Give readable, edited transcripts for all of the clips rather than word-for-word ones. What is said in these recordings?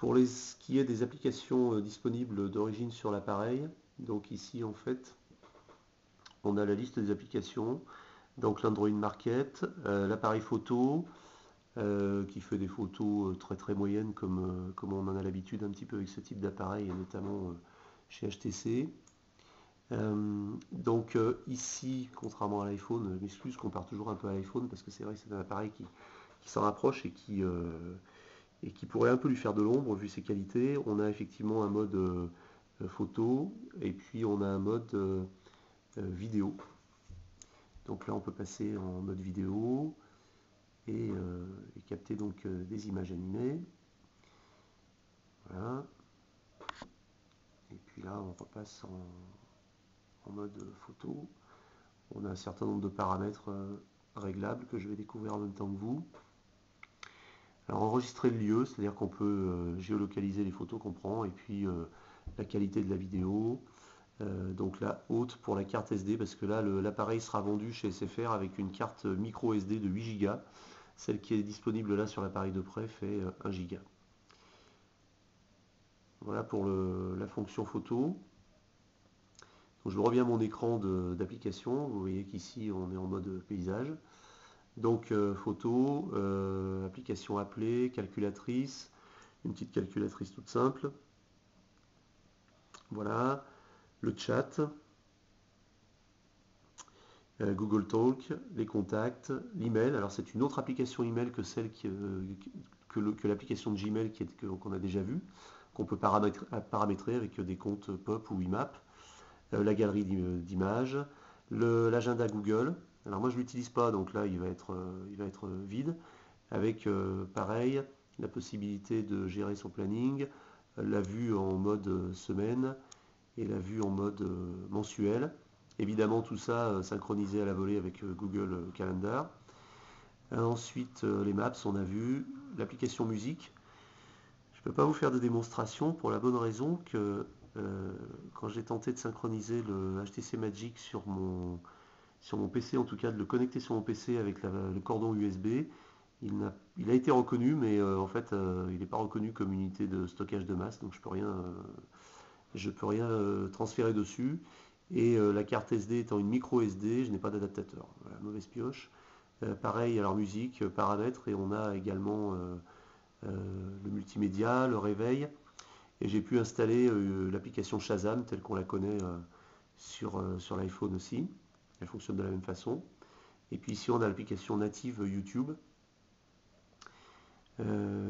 Pour ce qui est des applications disponibles d'origine sur l'appareil, donc ici en fait, on a la liste des applications, donc l'Android Market, l'appareil photo, qui fait des photos très très moyennes comme on en a l'habitude un petit peu avec ce type d'appareil, et notamment chez HTC. Donc ici, contrairement à l'iPhone, je m'excuse qu'on part toujours un peu à l'iPhone parce que c'est vrai que c'est un appareil qui s'en rapproche et qui pourrait un peu lui faire de l'ombre vu ses qualités. On a effectivement un mode photo et puis on a un mode vidéo. Donc là on peut passer en mode vidéo et capter donc des images animées. Voilà. Et puis là on repasse en mode photo. On a un certain nombre de paramètres réglables que je vais découvrir en même temps que vous. Alors enregistrer le lieu, c'est-à-dire qu'on peut géolocaliser les photos qu'on prend et puis la qualité de la vidéo. Donc la haute pour la carte SD parce que là l'appareil sera vendu chez SFR avec une carte micro SD de 8 Go. Celle qui est disponible là sur l'appareil de près fait 1 Go. Voilà pour la fonction photo. Donc je reviens à mon écran d'application. Vous voyez qu'ici on est en mode paysage. Donc photo, application appelée, calculatrice, une petite calculatrice toute simple. Voilà, le chat, Google Talk, les contacts, l'email. Alors c'est une autre application email que celle que l'application de Gmail qu'on a déjà vue, qu'on peut paramétrer avec des comptes POP ou IMAP. La galerie d'images, l'agenda Google. Alors moi je ne l'utilise pas, donc là il va être vide, avec pareil la possibilité de gérer son planning, la vue en mode semaine et la vue en mode mensuel. Évidemment tout ça synchronisé à la volée avec Google Calendar. Ensuite les maps on a vu, l'application musique. Je ne peux pas vous faire de démonstration pour la bonne raison que quand j'ai tenté de synchroniser le HTC Magic sur mon PC, en tout cas de le connecter sur mon PC avec le cordon USB, il a été reconnu, mais en fait il n'est pas reconnu comme unité de stockage de masse, donc je peux rien transférer dessus. Et la carte SD étant une micro SD, je n'ai pas d'adaptateur. Voilà, mauvaise pioche. Pareil, alors musique, paramètres, et on a également le multimédia, le réveil. Et j'ai pu installer l'application Shazam telle qu'on la connaît sur l'iPhone aussi. Elle fonctionne de la même façon. Et puis ici on a l'application native YouTube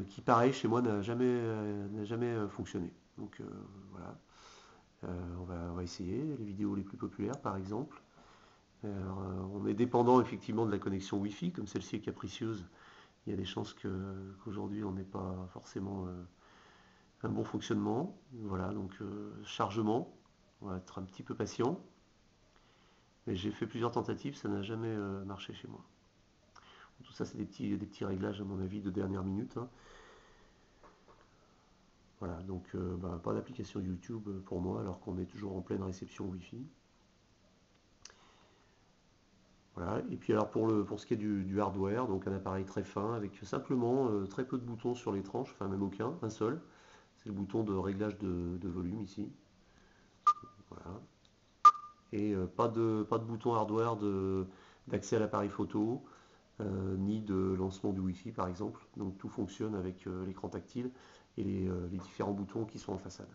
qui pareil chez moi n'a jamais fonctionné. Donc voilà. On va essayer les vidéos les plus populaires par exemple. Alors, on est dépendant effectivement de la connexion Wi-Fi, comme celle-ci est capricieuse. Il y a des chances qu'aujourd'hui on n'ait pas forcément un bon fonctionnement. Voilà, donc chargement, on va être un petit peu patient. Mais j'ai fait plusieurs tentatives, ça n'a jamais marché chez moi. Tout ça c'est des petits réglages à mon avis de dernière minute. Hein. Voilà, donc pas d'application YouTube pour moi alors qu'on est toujours en pleine réception Wi-Fi. Voilà, et puis alors pour ce qui est du hardware, donc un appareil très fin avec simplement très peu de boutons sur les tranches, enfin même aucun, un seul. C'est le bouton de réglage de volume ici. Voilà. Et pas de bouton hardware d'accès à l'appareil photo, ni de lancement du Wi-Fi par exemple. Donc tout fonctionne avec l'écran tactile et les différents boutons qui sont en façade.